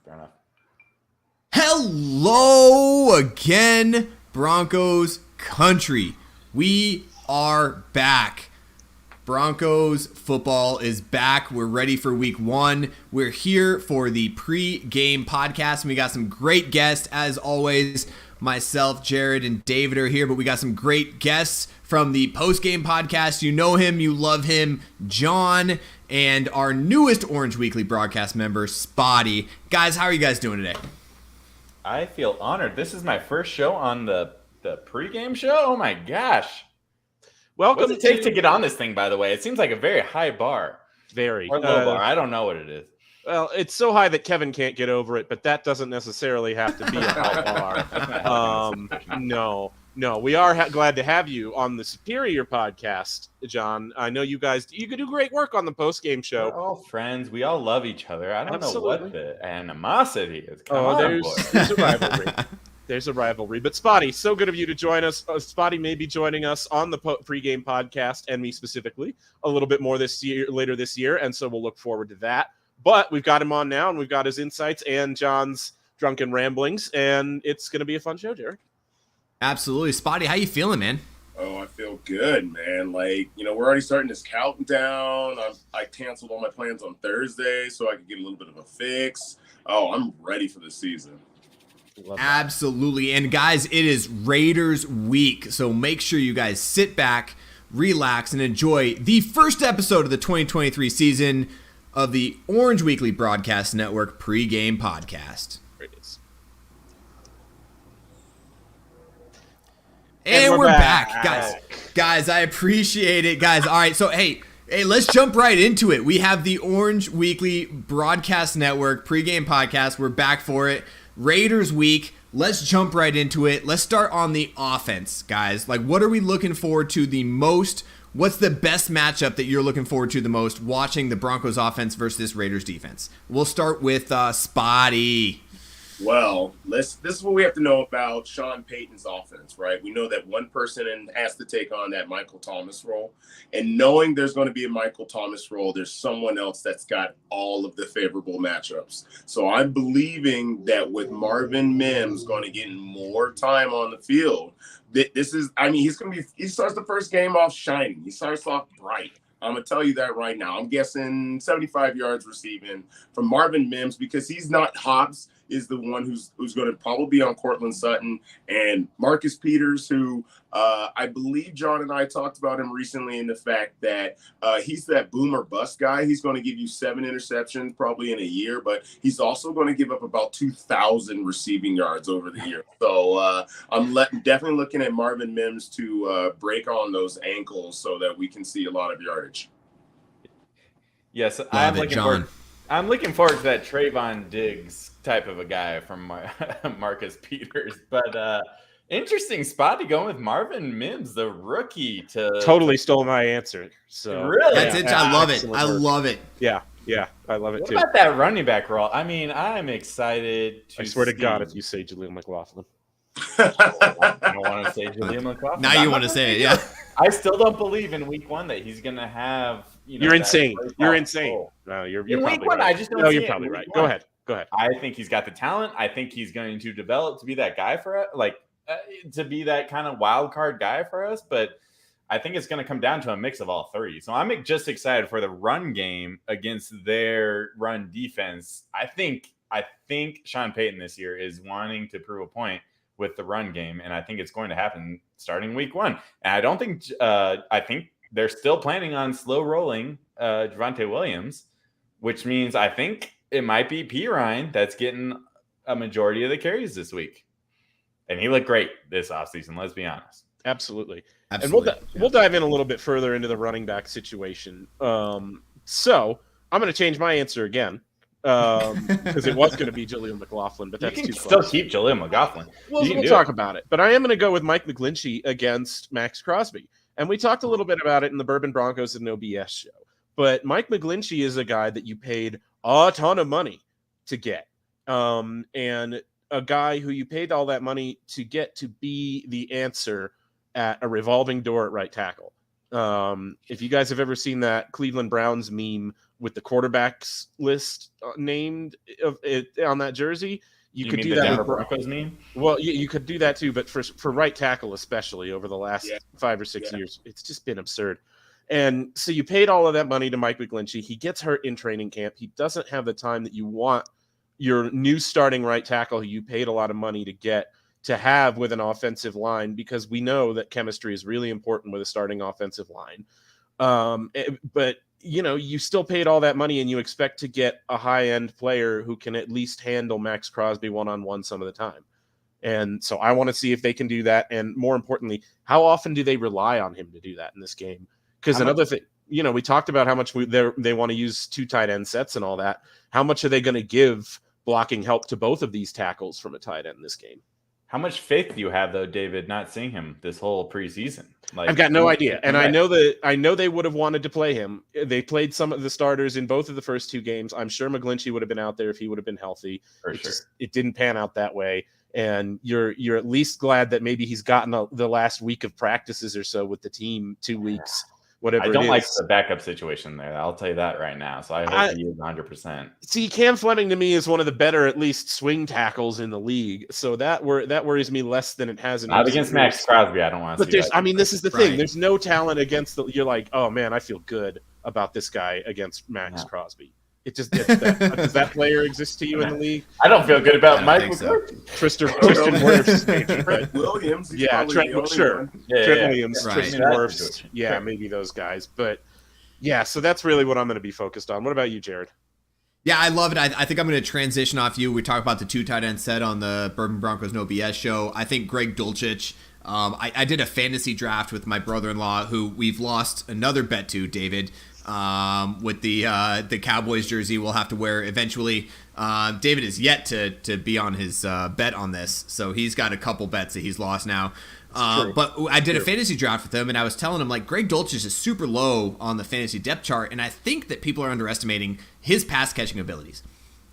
Fair enough. Hello again, Broncos country. We are back. Broncos football is back. We're ready for week 1. We're here for the pre-game podcast, and we got some great guests as always. Myself, Jared, and David are here, but we got some great guests from the post-game podcast. You know him, you love him, Jon, and our newest Orange Weekly broadcast member, Spotty. Guys, how are you guys doing today? I feel honored. This is my first show on the pregame show. Oh my gosh! Welcome. What's it take to get on this thing? By the way, it seems like a very high bar. Very or low bar. I don't know what it is. Well, it's so high that Kevin can't get over it, but that doesn't necessarily have to be a high bar. No. We are glad to have you on the Superior podcast, Jon. I know you guys. You could do great work on the post-game show. We're all friends. We all love each other. I don't know what the animosity is. There's a rivalry. There's a rivalry. But Spotty, so good of you to join us. Spotty may be joining us on the pregame podcast, and me specifically, a little bit more later this year, and so we'll look forward to that. But we've got him on now, and we've got his insights and Jon's drunken ramblings, and it's going to be a fun show, Jared. Absolutely. Spotty, how you feeling, man? Oh, I feel good, man. Like, we're already starting this countdown. I canceled all my plans on Thursday so I could get a little bit of a fix. Oh, I'm ready for the season. Absolutely. And guys, it is Raiders week, so make sure you guys sit back, relax, and enjoy the first episode of the 2023 season of the Orange Weekly Broadcast Network pregame podcast. There it is. And we're back. Guys, I appreciate it. Guys, all right, so hey, let's jump right into it. We have the Orange Weekly Broadcast Network pregame podcast. We're back for it. Raiders week. Let's jump right into it. Let's start on the offense, guys. Like, what are we looking forward to the most? What's the best matchup that you're looking forward to the most watching the Broncos offense versus this Raiders defense? We'll start with Spotty. Well, this is what we have to know about Sean Payton's offense, right? We know that one person has to take on that Michael Thomas role. And knowing there's going to be a Michael Thomas role, there's someone else that's got all of the favorable matchups. So I'm believing that with Marvin Mims going to get more time on the field, he starts the first game off shining. He starts off bright. I'm going to tell you that right now. I'm guessing 75 yards receiving from Marvin Mims because he's not Hobbs is the one who's going to probably be on Cortland Sutton and Marcus Peters, who I believe Jon and I talked about him recently in the fact that he's that boomer bust guy. He's going to give you 7 interceptions probably in a year, but he's also going to give up about 2,000 receiving yards over the year. So I'm definitely looking at Marvin Mims to break on those ankles so that we can see a lot of yardage. Yes, I'm looking forward to that Trayvon Diggs type of a guy from Marcus Peters. But interesting spot to go with Marvin Mims, the rookie. Totally stole my answer. So really, that's it. I love it. I love it. Yeah, I love it too. What about that running back role? I mean, I'm excited. I swear to God, if you say Jaleel McLaughlin. I don't want to say Jaleel McLaughlin. Now you want to say it, yeah. I still don't believe in week 1 that he's going to have. You're insane. You're insane. No, you're probably week 1, right. I just don't no, see you're it. probably right. Go ahead. I think he's got the talent. I think he's going to develop to be that guy for us, to be that kind of wild card guy for us. But I think it's going to come down to a mix of all 3. So I'm just excited for the run game against their run defense. I think Sean Payton this year is wanting to prove a point with the run game, and I think it's going to happen starting week 1. And I don't think I think they're still planning on slow rolling Javonte Williams, which means I think it might be P. Ryan that's getting a majority of the carries this week. And he looked great this offseason, let's be honest. Absolutely. And we'll dive in a little bit further into the running back situation. So I'm going to change my answer again. Because it was going to be Jaleel McLaughlin, but that's you can too still close. keep Jaleel McLaughlin. We'll talk about it. But I am going to go with Mike McGlinchey against Max Crosby. And we talked a little bit about it in the Bourbon Broncos and OBS show. But Mike McGlinchey is a guy that you paid a ton of money to get. And a guy who you paid all that money to get to be the answer at a revolving door at right tackle. If you guys have ever seen that Cleveland Browns meme with the quarterbacks list named on that jersey. You could mean do the that. Denver Broncos meme? Well, you could do that too, but for right tackle especially over the last 5 or 6 years, it's just been absurd. And so you paid all of that money to Mike McGlinchey. He gets hurt in training camp. He doesn't have the time that you want your new starting right tackle, who you paid a lot of money to get, to have with an offensive line, because we know that chemistry is really important with a starting offensive line. But you still paid all that money and you expect to get a high-end player who can at least handle Max Crosby one-on-one some of the time. And so I want to see if they can do that. And more importantly, how often do they rely on him to do that in this game? Because another thing, we talked about how much they want to use 2 tight end sets and all that. How much are they going to give blocking help to both of these tackles from a tight end in this game? How much faith do you have, though, David, not seeing him this whole preseason? I've got no idea. And I know they would have wanted to play him. They played some of the starters in both of the first 2 games. I'm sure McGlinchey would have been out there if he would have been healthy. It didn't pan out that way. And you're at least glad that maybe he's gotten the last week of practices or so with the team, 2 weeks. Whatever. I don't like the backup situation there. I'll tell you that right now. So I hope he is 100%. See, Cam Fleming to me is one of the better, at least, swing tackles in the league. So that worries me less than it has in. Not against Max Crosby. I don't want to. But this is the thing. There's no talent against you're like, oh man, I feel good about this guy against Max Crosby. It just does that player exist to you in the league? I don't feel good about Mike McCourty. Tristan Wirfs, maybe. Trent Williams. Trent Williams, right. Tristan Wirfs. Maybe those guys. But so that's really what I'm going to be focused on. What about you, Jared? Yeah, I love it. I think I'm going to transition off you. We talked about the 2 tight end set on the Bourbon Broncos No BS show. I think Greg Dulcich. I did a fantasy draft with my brother-in-law, who we've lost another bet to, David. With the Cowboys jersey we'll have to wear eventually. David is yet to be on his bet on this, so he's got a couple bets that he's lost now. But I did a fantasy draft with him, and I was telling him, like, Greg Dulcich is super low on the fantasy depth chart, and I think that people are underestimating his pass catching abilities.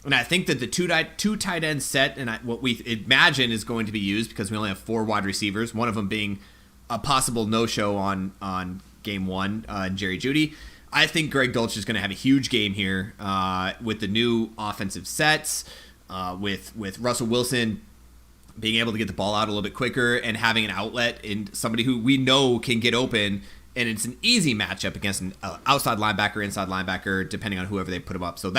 And I think that the two tight end set, and what we imagine is going to be used, because we only have 4 wide receivers, one of them being a possible no-show on game 1, Jerry Jeudy. I think Greg Dulcich is going to have a huge game here with the new offensive sets, with Russell Wilson being able to get the ball out a little bit quicker and having an outlet in somebody who we know can get open. And it's an easy matchup against an outside linebacker, inside linebacker, depending on whoever they put him up. So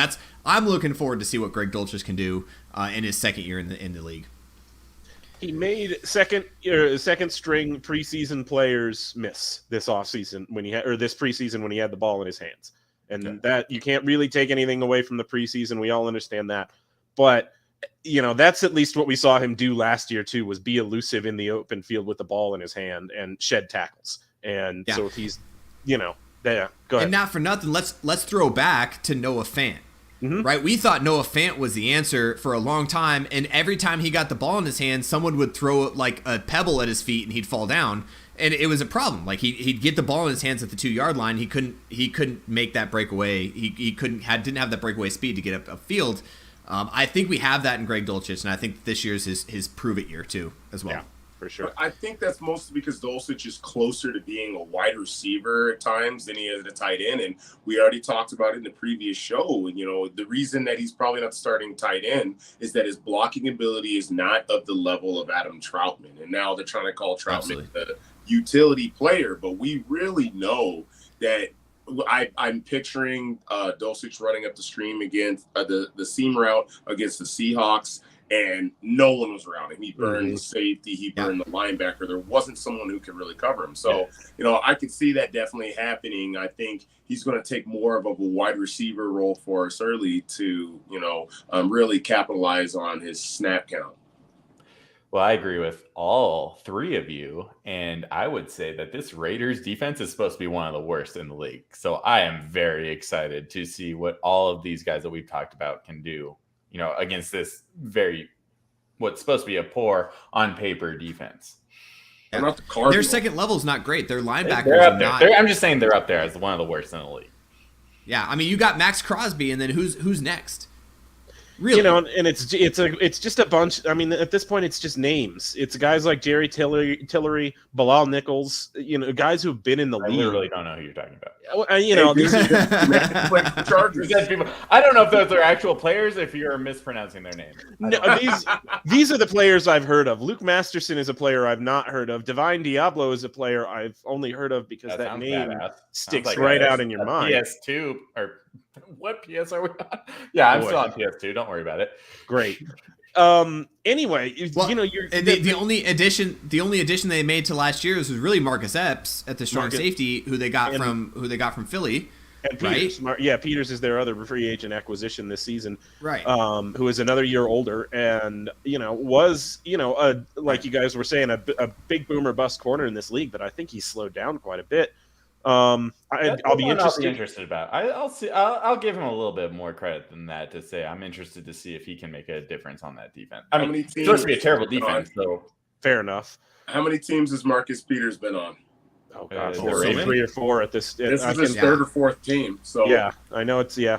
I'm looking forward to see what Greg Dulcich can do in his second year in the league. He made second string preseason players miss this offseason this preseason when he had the ball in his hands. And that you can't really take anything away from the preseason. We all understand that. But that's at least what we saw him do last year too, was be elusive in the open field with the ball in his hand and shed tackles. And so if he's go ahead. And not for nothing, let's throw back to Noah Fant. Mm-hmm. Right, we thought Noah Fant was the answer for a long time, and every time he got the ball in his hand, someone would throw like a pebble at his feet, and he'd fall down, and it was a problem. Like he'd get the ball in his hands at the 2-yard line, he couldn't make that breakaway. He didn't have that breakaway speed to get up field. I think we have that in Greg Dulcich, and I think this year's his prove it year too as well. Yeah. For sure. But I think that's mostly because Dulcich is closer to being a wide receiver at times than he is at a tight end. And we already talked about it in the previous show. And, the reason that he's probably not starting tight end is that his blocking ability is not of the level of Adam Troutman. And now they're trying to call Troutman the utility player. But we really know that I'm picturing Dulcich running up the stream against the seam route against the Seahawks. And no one was around him. He burned the safety. He burned the linebacker. There wasn't someone who could really cover him. So, I could see that definitely happening. I think he's going to take more of a wide receiver role for us early to, really capitalize on his snap count. Well, I agree with all 3 of you. And I would say that this Raiders defense is supposed to be one of the worst in the league. So I am very excited to see what all of these guys that we've talked about can do, against this what's supposed to be a poor on paper defense. Yeah. Their second level is not great. Their linebackers they're up are there. not. I'm just saying they're up there as one of the worst in the league. Yeah, I mean, you got Max Crosby, and then who's next? Really? You know, and it's just a bunch. I mean, at this point, it's just names. It's guys like Jerry Tillery, Bilal Nichols. You know, guys who've been in the I league. literally don't know who you're talking about. You know, these are Chargers. I don't know if those are actual players. If you're mispronouncing their name, no, these are the players I've heard of. Luke Masterson is a player I've not heard of. Divine Diablo is a player I've only heard of because that name sticks like right out in your mind. PS2 or what PS are we on? Yeah, I'm still on PS2. Don't worry about it. Great. Anyway, well, you know, you're the only addition they made to last year's was really Marcus Epps at the strong safety, who they got from Philly. And Peters, right? Peters is their other free agent acquisition this season, right? Who is another year older, and was like you guys were saying, a big boomer bust corner in this league, but I think he's slowed down quite a bit. I'll be interested about. I'll see. I'll give him a little bit more credit than that to say I'm interested to see if he can make a difference on that defense. I mean, it's supposed to be a terrible defense, so fair enough. How many teams has Marcus Peters been on? Oh God, 3 or 4 at this. This is his third or fourth team. So yeah, I know it's I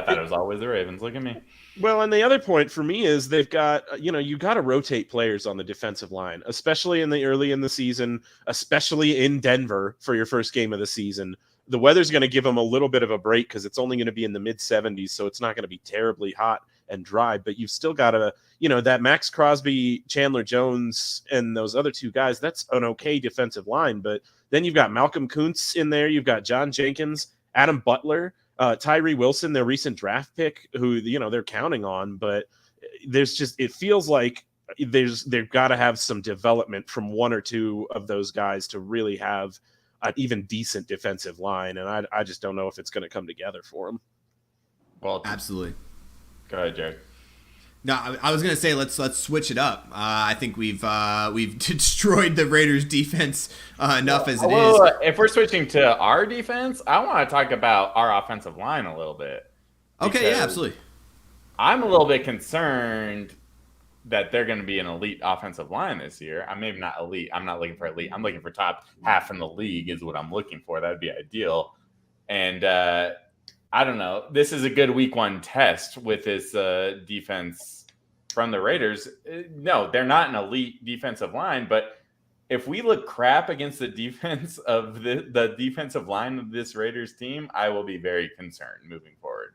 thought it was always the Ravens. Look at me. Well, and the other point for me is they've got, you got to rotate players on the defensive line, especially early in the season, especially in Denver for your first game of the season. The weather's going to give them a little bit of a break because it's only going to be in the mid 70s, so it's not going to be terribly hot and dry. But you've still got to, that Max Crosby, Chandler Jones, and those other two guys. That's an okay defensive line, but then you've got Malcolm Kuntz in there. You've got John Jenkins, Adam Butler. Tyree Wilson, their recent draft pick, who they're counting on, but it feels like they've got to have some development from one or two of those guys to really have an even decent defensive line, and I just don't know if it's going to come together for them. Well, absolutely. Go ahead, Jared. No, I was gonna say let's switch it up. I think we've destroyed the Raiders' defense enough as it is. If we're switching to our defense, I want to talk about our offensive line a little bit. Okay, yeah, absolutely. I'm a little bit concerned that they're going to be an elite offensive line this year. I'm maybe not elite. I'm not looking for elite. I'm looking for top half in the league is what I'm looking for. That'd be ideal. And I don't know. This is a good week 1 test with this defense from the Raiders. No, they're not an elite defensive line, but if we look crap against the defense of the defensive line of this Raiders team, I will be very concerned moving forward.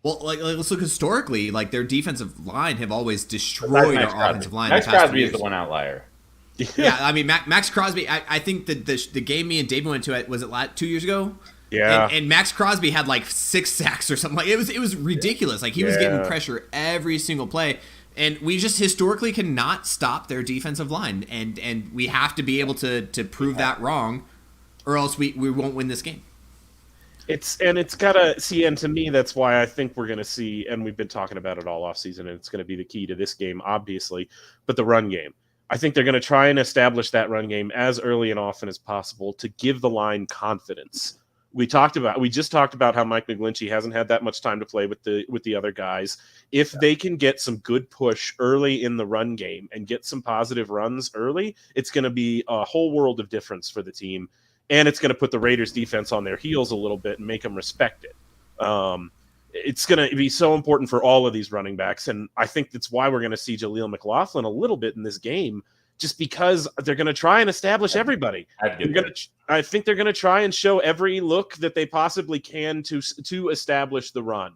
Well, let's look historically. Like, their defensive line have always destroyed our offensive line. Max Crosby is the one outlier. Yeah, I mean, Max Crosby. I think that the game me and David went to, was it 2 years ago? Yeah, and Max Crosby had like 6 sacks or something. Like it was ridiculous. Like he was getting pressure every single play, and we just historically cannot stop their defensive line, and we have to be able to prove that wrong, or else we won't win this game. It's gotta see, and to me, that's why I think we're gonna see, and we've been talking about it all offseason, and it's gonna be the key to this game, obviously, but the run game. I think they're gonna try and establish that run game as early and often as possible to give the line confidence. We just talked about how Mike McGlinchey hasn't had that much time to play with the other guys. If they can get some good push early in the run game and get some positive runs early, it's going to be a whole world of difference for the team, and it's going to put the Raiders defense on their heels a little bit and make them respect it. It's going to be so important for all of these running backs, and I think that's why we're going to see Jaleel McLaughlin a little bit in this game, just because they're going to try and establish everybody. I think they're going to try and show every look that they possibly can to establish the run.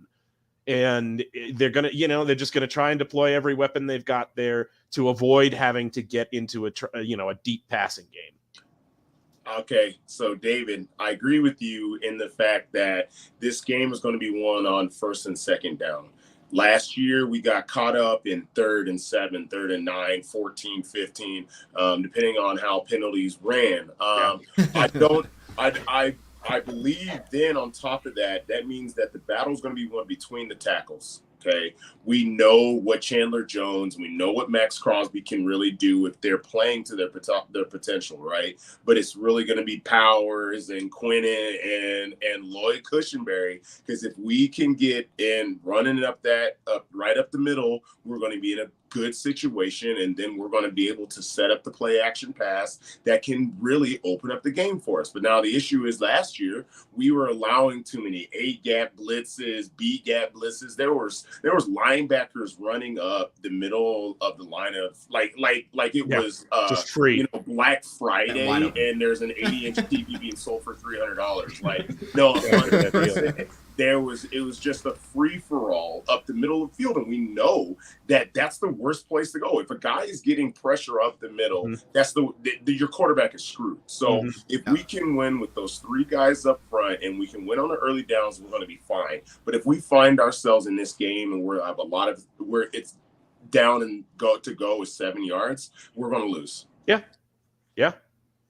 And they're going to, they're just going to try and deploy every weapon they've got there to avoid having to get into a deep passing game. Okay, so David, I agree with you in the fact that this game is going to be won on 1st and 2nd down. Last year, we got caught up in 3rd and 7, 3rd and 9, 14, 15, depending on how penalties ran. I believe then on top of that, that means that the battle is going to be won between the tackles. Okay, we know what Chandler Jones, we know what Max Crosby can really do if they're playing to their potential, right? But it's really going to be Powers and Quinnen and Lloyd Cushenberry, because if we can get in running it up right up the middle, we're going to be in a good situation, and then we're going to be able to set up the play action pass that can really open up the game for us. But now the issue is last year we were allowing too many A gap blitzes, B gap blitzes. There was linebackers running up the middle of the line of like it was just free. Black Friday, and there's an 80-inch TV being sold for $300. Like, no, 100%. It was just a free-for-all up the middle of the field, and we know that that's the worst place to go. If a guy is getting pressure up the middle, that's your quarterback is screwed. So if we can win with those three guys up front and we can win on the early downs, we're going to be fine. But if we find ourselves in this game and where it's down and go is 7 yards, we're going to lose. Yeah.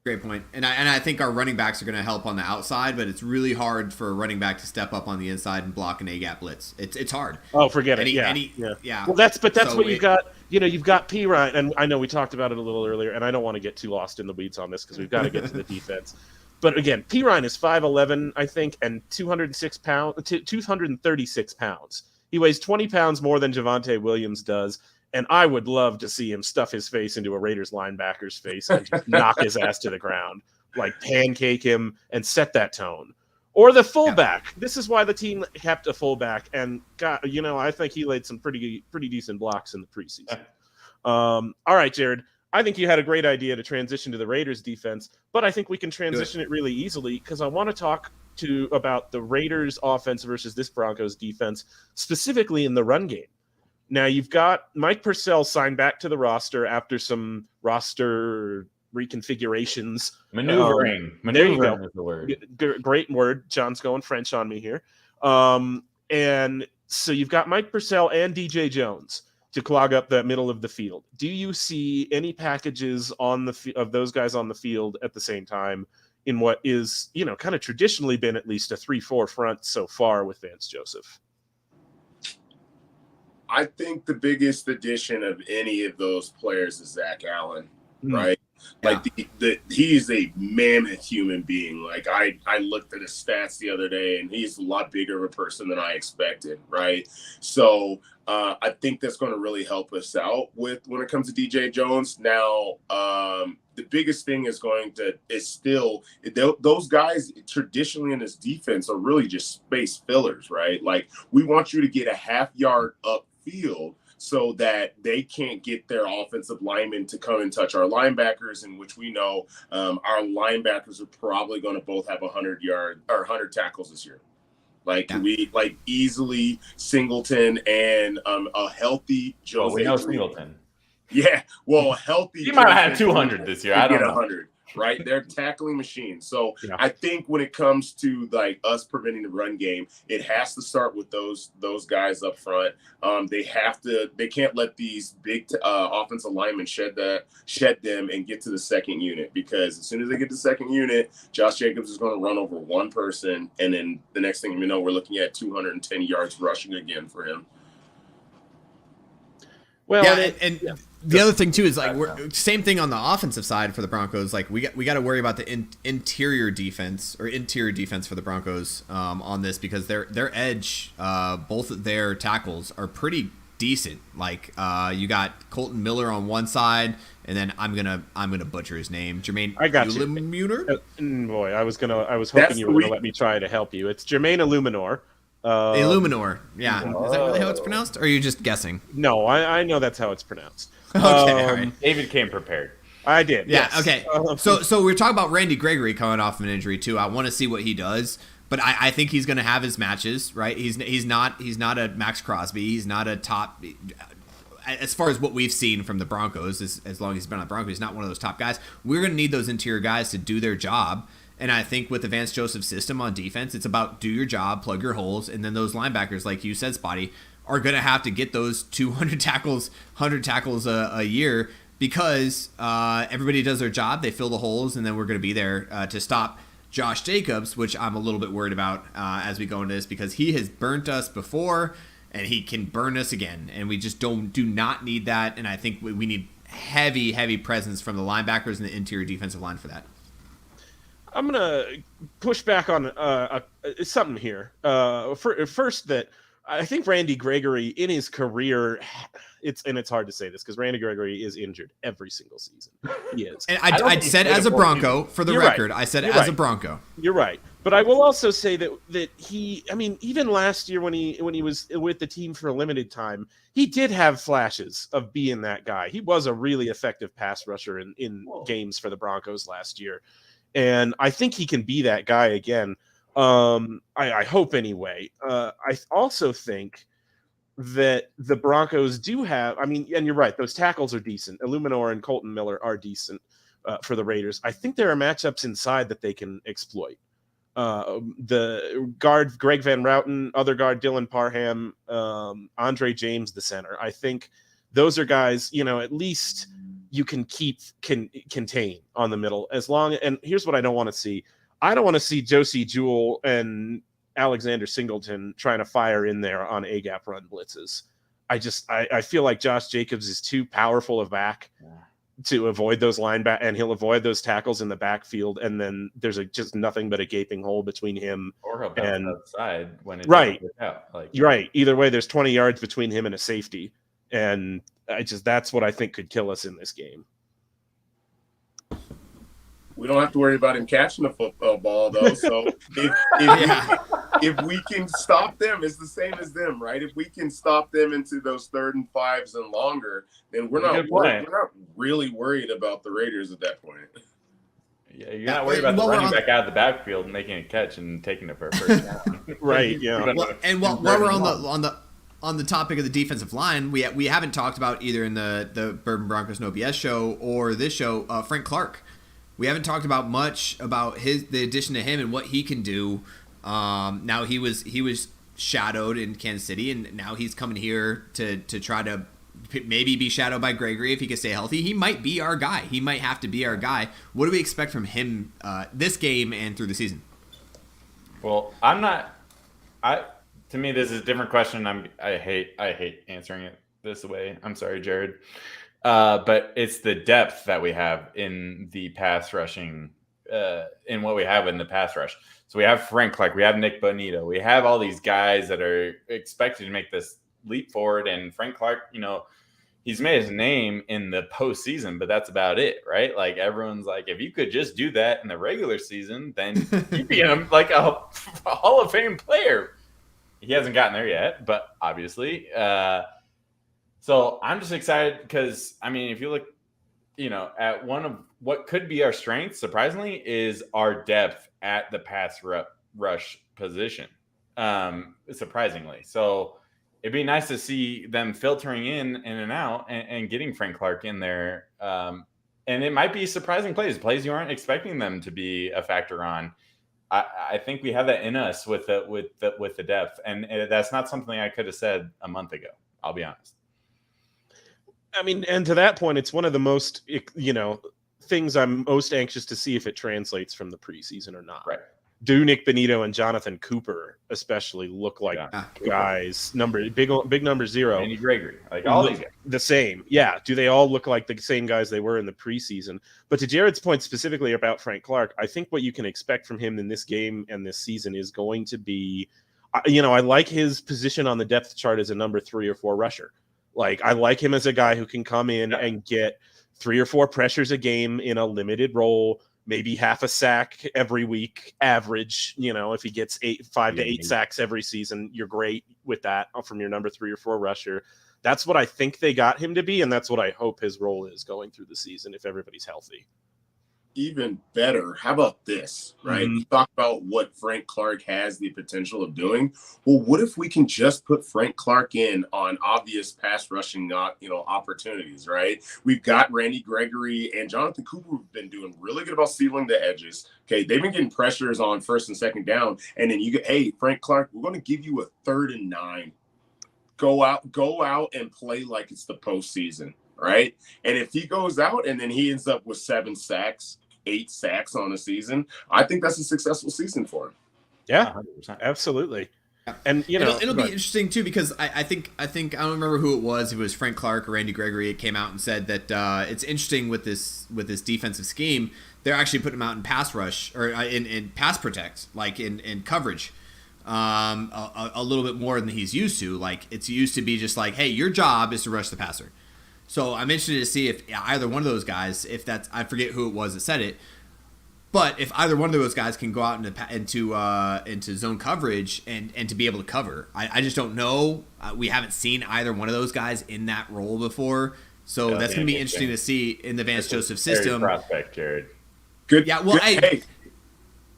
Great point. And I think our running backs are going to help on the outside, but it's really hard for a running back to step up on the inside and block an A-gap blitz. It's hard. Oh, forget it. Yeah. Well, that's what you've got. You've got P. Ryan, and I know we talked about it a little earlier, and I don't want to get too lost in the weeds on this because we've got to get to the defense. But again, P. Ryan is 5'11", I think, and 236 pounds. He weighs 20 pounds more than Javonte Williams does. And I would love to see him stuff his face into a Raiders linebacker's face and just knock his ass to the ground, like pancake him and set that tone. Or the fullback. Yeah. This is why the team kept a fullback, and I think he laid some pretty decent blocks in the preseason. All right, Jared. I think you had a great idea to transition to the Raiders defense, but I think we can transition it really easily because I want to talk about the Raiders offense versus this Broncos defense, specifically in the run game. Now, you've got Mike Purcell signed back to the roster after some roster reconfigurations. Maneuvering. Maneuvering is the word. Great word. John's going French on me here. And so you've got Mike Purcell and DJ Jones to clog up the middle of the field. Do you see any packages of those guys on the field at the same time in what is, kind of traditionally been at least a 3-4 front so far with Vance Joseph? I think the biggest addition of any of those players is Zach Allen, right? Yeah. Like he's a mammoth human being. Like I looked at his stats the other day, and he's a lot bigger of a person than I expected, right? So I think that's going to really help us out when it comes to DJ Jones. Now, the biggest thing is still those guys traditionally in this defense are really just space fillers, right? Like we want you to get a half yard upfield so that they can't get their offensive linemen to come and touch our linebackers, in which we know our linebackers are probably going to both have 100 tackles this year. We easily Singleton and a healthy Jose. Oh, we know Singleton. Yeah, well, a healthy. He might have had 200 this year. I don't know. 100. Right, they're tackling machines. So I think when it comes to like us preventing the run game, it has to start with those guys up front. They can't let these big offensive linemen shed them and get to the second unit, because as soon as they get to the second unit, Josh Jacobs is going to run over one person, and then the next thing you know, we're looking at 210 yards rushing again for him. Well, the other thing too is same thing on the offensive side for the Broncos. Like we got to worry about the interior defense for the Broncos on this, because their edge, both of their tackles are pretty decent. Like you got Colton Miller on one side, and then I'm gonna butcher his name, Jermaine. I got Illuminor? Boy, I was hoping you were gonna let me try to help you. It's Jermaine Illuminor. Illuminor, yeah. Is that really how it's pronounced, or are you just guessing? No, I know that's how it's pronounced. Okay, all right. David came prepared. I did. Yeah. Yes. Okay. So we're talking about Randy Gregory coming off of an injury too. I want to see what he does, but I think he's going to have his matches, right? He's not a Max Crosby. He's not a top. As far as what we've seen from the Broncos, as long as he's been on the Broncos, he's not one of those top guys. We're going to need those interior guys to do their job. And I think with the Vance Joseph system on defense, it's about do your job, plug your holes, and then those linebackers, like you said, Spotty, are going to have to get those 200 tackles, 100 tackles a year, because everybody does their job, they fill the holes, and then we're going to be there to stop Josh Jacobs, which I'm a little bit worried about as we go into this, because he has burnt us before, and he can burn us again, and we just do not need that. And I think we need heavy presence from the linebackers and the interior defensive line for that. I'm going to push back on something here. First, that I think Randy Gregory in his career, it's hard to say this because Randy Gregory is injured every single season. He is. And I said as a Bronco, for the You're record, right. I said You're as right. a Bronco. You're right. But I will also say that he, I mean, even last year when he was with the team for a limited time, he did have flashes of being that guy. He was a really effective pass rusher in games for the Broncos last year. And I think he can be that guy again. I hope anyway. I also think that the Broncos do have, I mean, and you're right, those tackles are decent. Illuminor and Colton Miller are decent for the Raiders. I think there are matchups inside that they can exploit. The guard, Greg Van Routen, other guard, Dylan Parham, Andre James, the center. I think those are guys, at least you can contain on the middle as long. And here's what I don't want to see. I don't want to see Josie Jewell and Alexander Singleton trying to fire in there on A-gap run blitzes. I feel like Josh Jacobs is too powerful a back to avoid those linebackers, and he'll avoid those tackles in the backfield. And then there's just nothing but a gaping hole between him and outside when it right. Out. You're right. Either way, there's 20 yards between him and a safety. And that's what I think could kill us in this game. We don't have to worry about him catching the football ball, though. So if we can stop them, it's the same as them, right? If we can stop them into those 3rd and 5s and longer, then we're not really worried about the Raiders at that point. Yeah, you're not worried about the running back out of the backfield making a catch and taking it for a first down. Right, yeah. While we're on the topic of the defensive line, we haven't talked about either in the Bourbon Broncos and OBS show or this show, Frank Clark. We haven't talked about much about the addition to him and what he can do. Now he was shadowed in Kansas City, and now he's coming here to try to maybe be shadowed by Gregory if he can stay healthy. He might be our guy. He might have to be our guy. What do we expect from him this game and through the season? Well, to me, this is a different question. I hate answering it this way. I'm sorry, Jared. But it's the depth that we have in the pass rushing, in what we have in the pass rush. So we have Frank Clark, we have Nick Bonito, we have all these guys that are expected to make this leap forward. And Frank Clark, he's made his name in the postseason, but that's about it, right? Like everyone's like, if you could just do that in the regular season, then you'd be like a Hall of Fame player. He hasn't gotten there yet, but obviously. So I'm just excited because, if you look, at one of what could be our strengths, surprisingly, is our depth at the pass rush position, surprisingly. So it'd be nice to see them filtering in and out and getting Frank Clark in there. And it might be surprising plays you aren't expecting them to be a factor on. I think we have that in us with the depth. And that's not something I could have said a month ago. I'll be honest. And to that point, it's one of the most, things I'm most anxious to see if it translates from the preseason or not. Right. Do Nick Bonito and Jonathan Cooper especially look like guys, big number 0? Randy Gregory, like all these guys. The same. Yeah. Do they all look like the same guys they were in the preseason? But to Jared's point specifically about Frank Clark, I think what you can expect from him in this game and this season is going to be, I like his position on the depth chart as a number 3 or 4 rusher. Like, I like him as a guy who can come in and get 3 or 4 pressures a game in a limited role, maybe half a sack every week, average. If he gets 5 to 8 sacks every season, you're great with that from your number 3 or 4 rusher. That's what I think they got him to be, and that's what I hope his role is going through the season if everybody's healthy. Even better, how about this, right? Mm-hmm. You talk about what Frank Clark has the potential of doing. Well, what if we can just put Frank Clark in on obvious pass rushing, opportunities, right? We've got Randy Gregory and Jonathan Cooper who've been doing really good about sealing the edges. Okay, they've been getting pressures on 1st and 2nd down, and then you get, hey, Frank Clark, we're going to give you a 3rd and 9. Go out and play like it's the postseason, right? And if he goes out and then he ends up with 7 sacks, 8 sacks on a season, I think that's a successful season for him. Yeah, 100%. Absolutely. And it'll be interesting too because I think I don't remember who it was. It was Frank Clark or Randy Gregory. It came out and said that it's interesting with this defensive scheme. They're actually putting him out in pass rush or in pass protect, like in coverage. a little bit more than he's used to. Like, it's used to be just like, hey, your job is to rush the passer. So I'm interested to see if either one of those guys, if that's, I forget who it was that said it, but if either one of those guys can go out into zone coverage and to be able to cover. I just don't know. We haven't seen either one of those guys in that role before. So that's going to be interesting to see in the Vance Joseph system. Prospect, Jared. Good. Yeah, well, hey,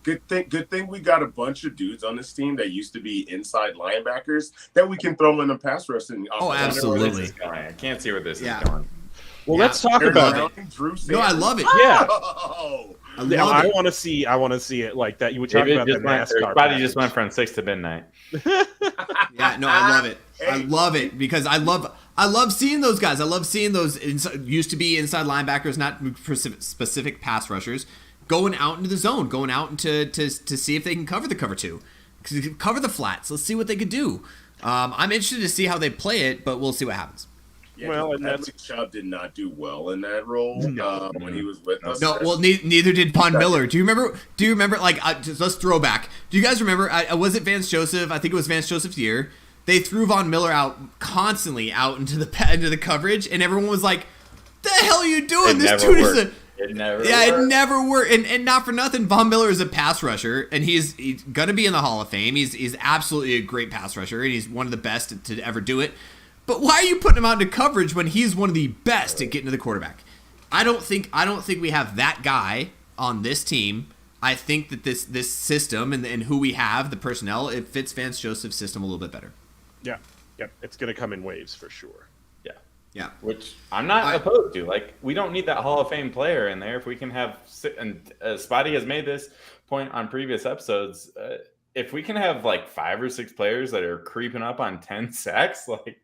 good thing we got a bunch of dudes on this team that used to be inside linebackers that we can throw in the pass rush. Oh, absolutely. I can't see where this is Yeah. going. Well, let's talk about it. No, I love it. Yeah. Oh, I want to see it like that. You would talk about the NASCAR. Spotty just went from 6 to midnight. Yeah, no, I love it. I love it because I love seeing those guys. I love seeing those used to be inside linebackers, not specific pass rushers, going out into the zone, going out into to see if they can cover the cover two, cover the flats. Let's see what they could do. I'm interested to see how they play it, but we'll see what happens. Yeah, well, and Chubb did not do well in that role when he was with us. No, well, neither did Von Miller. Do you remember? Like, let's throw back. Do you guys remember? Was it Vance Joseph? I think it was Vance Joseph's year. They threw Von Miller out constantly out into the coverage, and everyone was like, "The hell are you doing? This dude is a." It never worked. And not for nothing, Von Miller is a pass rusher, and he's going to be in the Hall of Fame. He's absolutely a great pass rusher, and he's one of the best to ever do it. But why are you putting him out into coverage when he's one of the best at getting to the quarterback? I don't think we have that guy on this team. I think that this system and who we have, the personnel, it fits Vance Joseph's system a little bit better. Yeah. Yep. It's going to come in waves for sure. Yeah, which I'm not opposed to. Like, we don't need that Hall of Fame player in there. If we can have, and Spotty has made this point on previous episodes, if we can have like 5 or 6 players that are creeping up on 10 sacks, like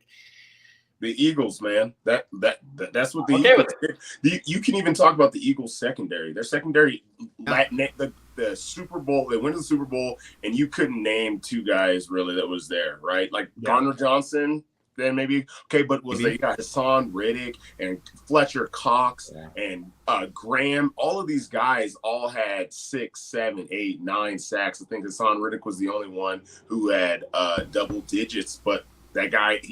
the Eagles, man, that's what the Eagles. You can even talk about the Eagles secondary. Their secondary, the Super Bowl, they went to the Super Bowl, and you couldn't name 2 guys really that was there, right? Like Garner Johnson. Then maybe but they got Hassan Reddick and Fletcher Cox and Graham. All of these guys all had 6, 7, 8, 9 sacks. I think Hassan Reddick was the only one who had double digits. But that guy,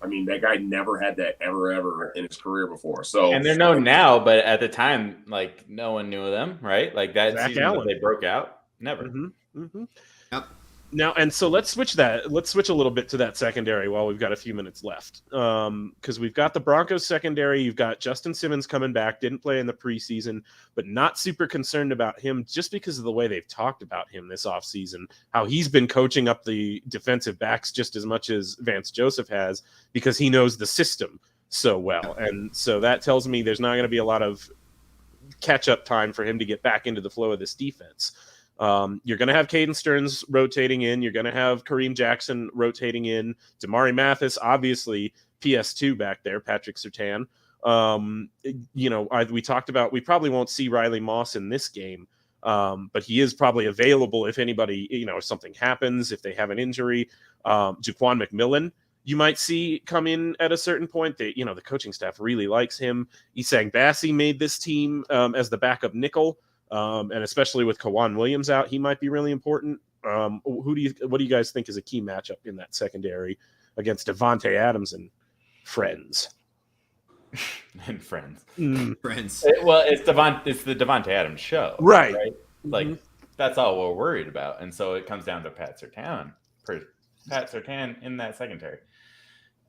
that guy never had that ever in his career before. So and they're known now, but at the time, like, no one knew of them, right? Like that Zach season Allen. that they broke out, never. Mm-hmm. Mm-hmm. Yep. Now, and so let's switch a little bit to that secondary while we've got a few minutes left. Because we've got the Broncos secondary. You've got Justin Simmons coming back, didn't play in the preseason, but not super concerned about him just because of the way they've talked about him this offseason, how he's been coaching up the defensive backs just as much as Vance Joseph has because he knows the system so well. And so that tells me there's not going to be a lot of catch-up time for him to get back into the flow of this defense. You're going to have Caden Stearns rotating in. You're going to have Kareem Jackson rotating in. Damari Mathis, obviously, PS2 back there, Patrick Surtain. We talked about we probably won't see Riley Moss in this game, but he is probably available if anybody, if something happens, if they have an injury. Jaquan McMillan, you might see come in at a certain point. The coaching staff really likes him. Isang Bassi made this team as the backup nickel. And especially with Kawan Williams out, he might be really important. What do you guys think is a key matchup in that secondary against Devontae Adams and friends? And friends. Friends. It's the Devontae Adams show, right? Like that's all we're worried about, and so it comes down to Pat Surtain in that secondary.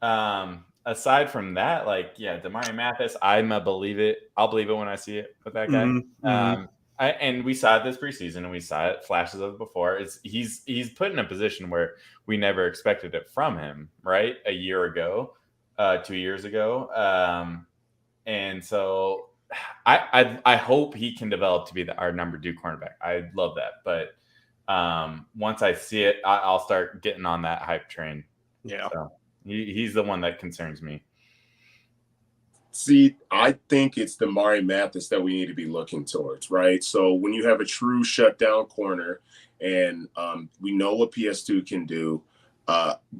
Aside from that, Damari Mathis, I'll believe it when I see it with that guy. And we saw it this preseason, and we saw it flashes of it before. He's put in a position where we never expected it from him, right? A year ago, 2 years ago, and so I hope he can develop to be our number 2 cornerback. I love that, but once I see it, I'll start getting on that hype train. Yeah, so he's the one that concerns me. See, I think it's Damari Mathis that we need to be looking towards, right? So when you have a true shutdown corner, and we know what PS2 can do,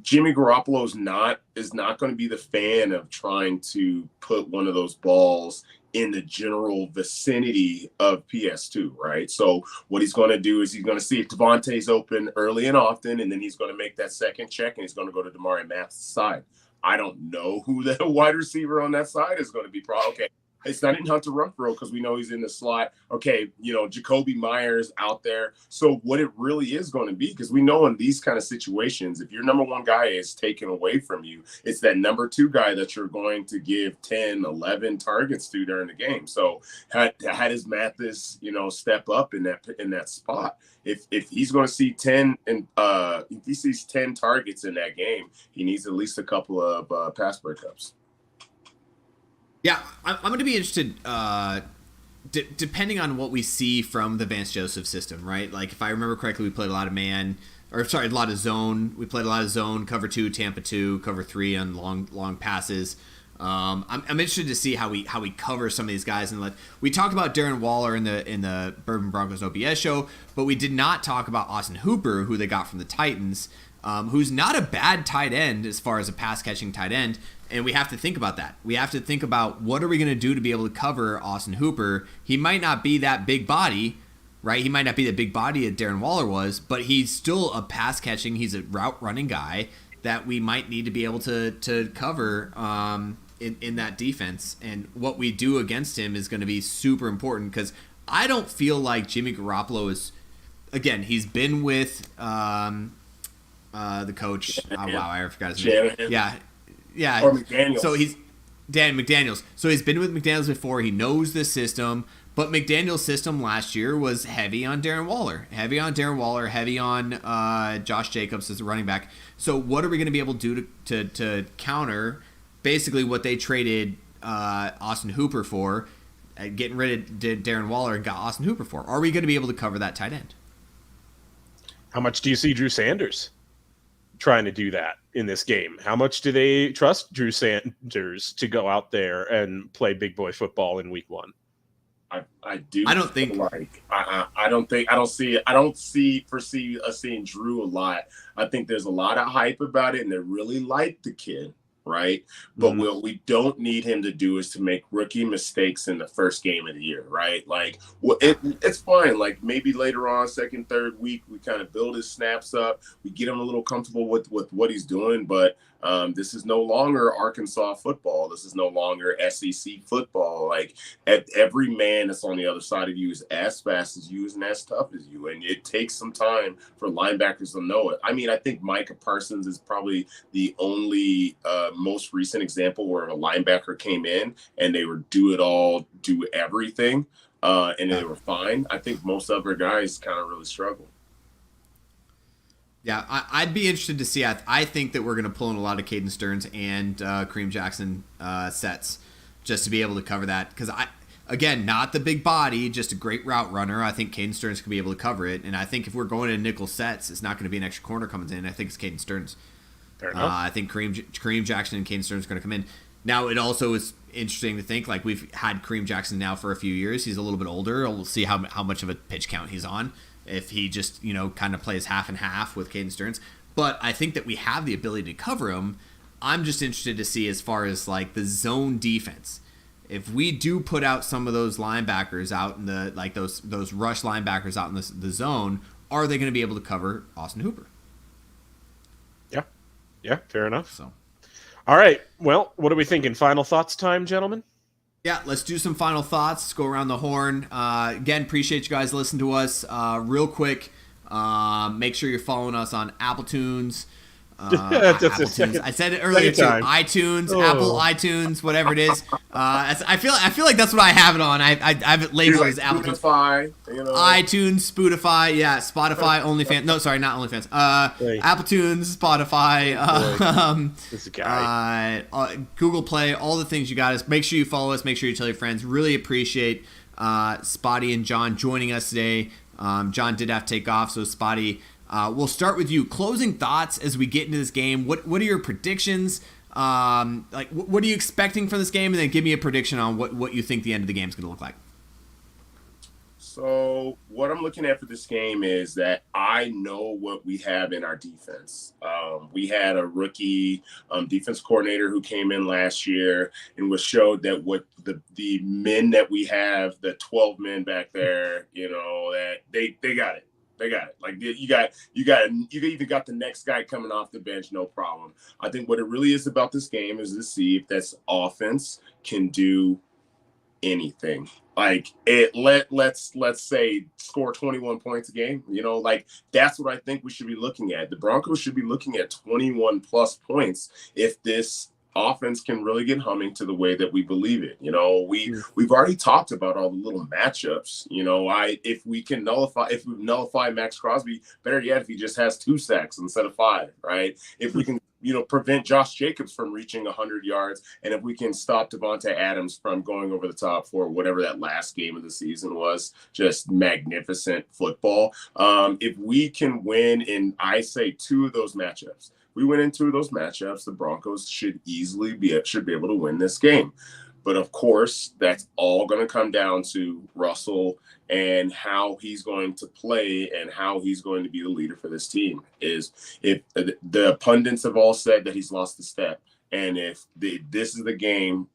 Jimmy Garoppolo is not going to be the fan of trying to put one of those balls in the general vicinity of PS2, right? So what he's going to do is he's going to see if Devontae's open early and often, and then he's going to make that second check, and he's going to go to Damari Mathis' side. I don't know who the wide receiver on that side is going to be. Okay, it's not in Hunter Renfrow because we know he's in the slot. Okay, Jacoby Myers out there. So what it really is going to be, because we know in these kind of situations, if your number one guy is taken away from you, it's that number two guy that you're going to give 10, 11 targets to during the game. So how does Mathis, step up in that spot? If he's going to see 10 and if he sees 10 targets in that game, he needs at least a couple of pass breakups. Yeah, I'm going to be interested, depending on what we see from the Vance Joseph system, right? Like, if I remember correctly, we played a lot of zone. We played a lot of zone, cover 2, Tampa 2, cover 3 on long passes. I'm interested to see how we cover some of these guys. And we talked about Darren Waller in the Bourbon Broncos OBS show, but we did not talk about Austin Hooper, who they got from the Titans, who's not a bad tight end as far as a pass-catching tight end. And we have to think about that. We have to think about what are we going to do to be able to cover Austin Hooper. He might not be that big body, right? He might not be the big body that Darren Waller was, but he's still a pass-catching, he's a route-running guy that we might need to be able to cover in that defense. And what we do against him is going to be super important, because I don't feel like Jimmy Garoppolo is, again, he's been with the coach. Oh, wow, I forgot his name. Yeah. Or McDaniels. So he's Dan McDaniels. So he's been with McDaniels before. He knows the system. But McDaniels' system last year was heavy on Darren Waller, heavy on Josh Jacobs as a running back. So what are we going to be able to do to counter basically what they traded Austin Hooper for, getting rid of Darren Waller and got Austin Hooper for? Are we going to be able to cover that tight end? How much do you see Drew Sanders trying to do that in this game? How much do they trust Drew Sanders to go out there and play big boy football in week 1? I do. I don't think like I foresee us seeing Drew a lot. I think there's a lot of hype about it, and they really like the kid, right? But what we don't need him to do is to make rookie mistakes in the first game of the year, right? Like, it's fine. Like, maybe later on, second, third week, we kind of build his snaps up. We get him a little comfortable with what he's doing, but this is no longer Arkansas football. This is no longer SEC football. Like, every man that's on the other side of you is as fast as you and as tough as you. And it takes some time for linebackers to know it. I mean, I think Micah Parsons is probably the only most recent example where a linebacker came in and they were do everything, and they were fine. I think most other guys kind of really struggle. Yeah, I'd be interested to see. I think that we're going to pull in a lot of Caden Stearns and Kareem Jackson sets just to be able to cover that. Because, again, not the big body, just a great route runner. I think Caden Stearns can be able to cover it. And I think if we're going to nickel sets, it's not going to be an extra corner coming in. I think it's Caden Stearns. Fair enough. I think Kareem Jackson and Caden Stearns are going to come in. Now, it also is interesting to think, like, we've had Kareem Jackson now for a few years. He's a little bit older. We'll see how much of a pitch count he's on. If he just, kind of plays half and half with Caden Stearns. But I think that we have the ability to cover him. I'm just interested to see as far as, like, the zone defense. If we do put out some of those linebackers out in the, like, those rush linebackers out in the zone, are they going to be able to cover Austin Hooper? Yeah, fair enough. So, all right. Well, what are we thinking? Final thoughts time, gentlemen? Yeah, let's do some final thoughts. Let's go around the horn. Again, appreciate you guys listening to us. Real quick, make sure you're following us on Apple Tunes. Apple Tunes. I said it earlier too. iTunes, Apple iTunes, whatever it is. I feel like that's what I have it on. I have it labeled as Apple Tunes. iTunes, Spotify, yeah, Spotify, OnlyFans. No, sorry, not OnlyFans. Apple Tunes, Spotify, this guy. Google Play, all the things you got us. Make sure you follow us. Make sure you tell your friends. Really appreciate Spotty and Jon joining us today. Jon did have to take off, so Spotty. We'll start with you. Closing thoughts as we get into this game. What are your predictions? What are you expecting from this game? And then give me a prediction on what you think the end of the game is going to look like. So what I'm looking at for this game is that I know what we have in our defense. We had a rookie defense coordinator who came in last year and was showed that what the men that we have, the 12 men back there, that they got it. They got it. Like you even got the next guy coming off the bench, no problem. I think what it really is about this game is to see if this offense can do anything. Like let's say score 21 points a game. That's what I think we should be looking at. The Broncos should be looking at 21 plus points if this offense can really get humming to the way that we believe it. We've already talked about all the little matchups. If we nullify Max Crosby, better yet if he just has 2 sacks instead of 5, right? If we can prevent Josh Jacobs from reaching 100 yards, and if we can stop Devontae Adams from going over the top for whatever that last game of the season was, just magnificent football. If we can win in, I say, 2 of those matchups, the Broncos should be able to win this game. But of course, that's all going to come down to Russell and how he's going to play and how he's going to be the leader for this team. If the pundits have all said that he's lost the step, and if this is the game,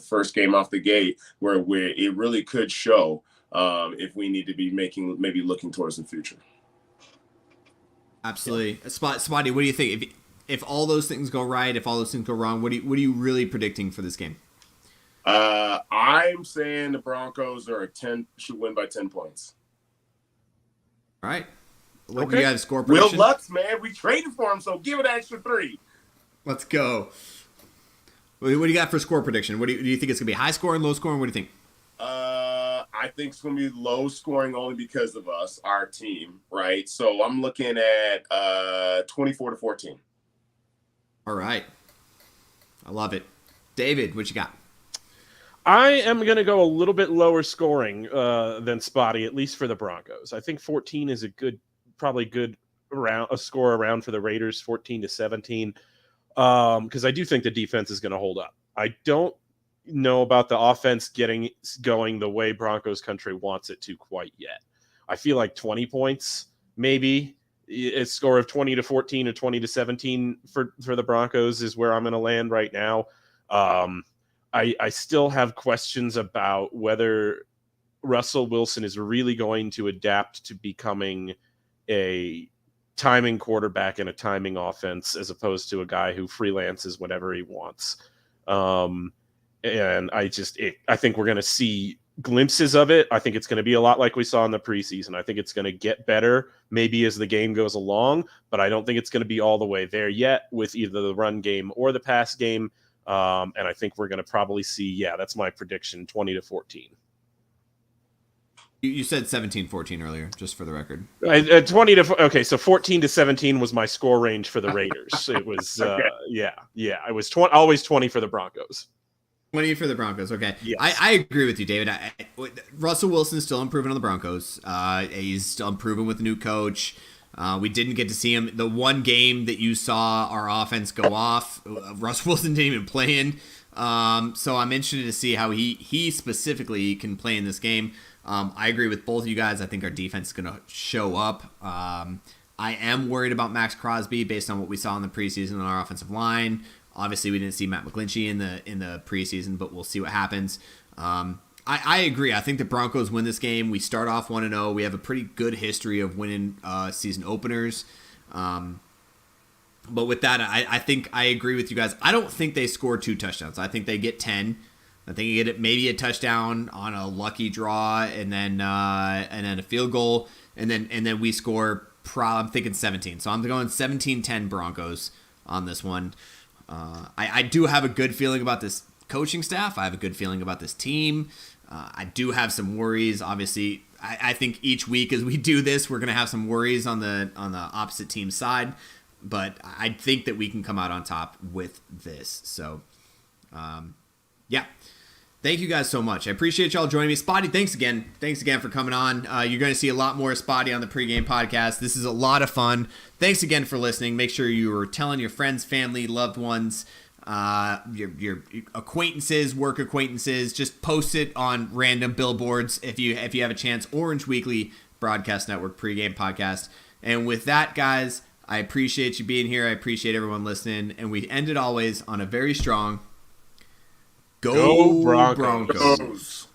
first game off the gate where it really could show if we need to be maybe looking towards the future. Absolutely. Spotty, what do you think? If all those things go right, if all those things go wrong, what are you really predicting for this game? I'm saying the Broncos should win by 10 points. All right. What do you have, score prediction? Will Lutz, man, we traded for him, so give it an extra 3. Let's go. What do you got for score prediction? Do you think it's going to be high scoring, low scoring? What do you think? I think it's going to be low scoring only because of us, our team, right? So I'm looking at 24-14. All right. I love it. David, what you got? I am going to go a little bit lower scoring than Spotty, at least for the Broncos. I think 14 is probably good a score around for the Raiders, 14-17, because I do think the defense is going to hold up. I don't know about the offense getting going the way Broncos country wants it to quite yet. I feel like 20 points, maybe a score of 20-14 or 20-17 for the Broncos is where I'm going to land right now. I still have questions about whether Russell Wilson is really going to adapt to becoming a timing quarterback and a timing offense as opposed to a guy who freelances whenever he wants. And I think we're going to see glimpses of it. I think it's going to be a lot like we saw in the preseason. I think it's going to get better maybe as the game goes along, but I don't think it's going to be all the way there yet with either the run game or the pass game. And I think we're going to probably see, that's my prediction, 20-14. You said 17-14 earlier, just for the record. So 14-17 was my score range for the Raiders. It was, okay. It was always 20 for the Broncos. 20 for the Broncos, okay. Yes. I agree with you, David. Russell Wilson is still improving on the Broncos. He's still improving with the new coach. We didn't get to see him. The one game that you saw our offense go off, Russell Wilson didn't even play in. So I'm interested to see how he specifically can play in this game. I agree with both of you guys. I think our defense is going to show up. I am worried about Max Crosby based on what we saw in the preseason on our offensive line. Obviously, we didn't see Matt McGlinchey in the preseason, but we'll see what happens. I agree. I think the Broncos win this game. We start off 1-0. We have a pretty good history of winning season openers. But with that, I think I agree with you guys. I don't think they score 2 touchdowns. I think they get 10. I think you get maybe a touchdown on a lucky draw, and then a field goal, and then we score. I'm thinking 17. So I'm going 17-10 Broncos on this one. I do have a good feeling about this coaching staff. I have a good feeling about this team. I do have some worries. Obviously, I think each week as we do this, we're going to have some worries on the opposite team side. But I think that we can come out on top with this. So, yeah. Thank you guys so much. I appreciate y'all joining me. Spotty, thanks again. Thanks again for coming on. You're going to see a lot more Spotty on the pregame podcast. This is a lot of fun. Thanks again for listening. Make sure you are telling your friends, family, loved ones your acquaintances, work acquaintances. Just post it on random billboards if you have a chance. Orange Weekly Broadcast Network pregame podcast. And with that, guys, I appreciate you being here. I appreciate everyone listening. And we end it always on a very strong Go Broncos.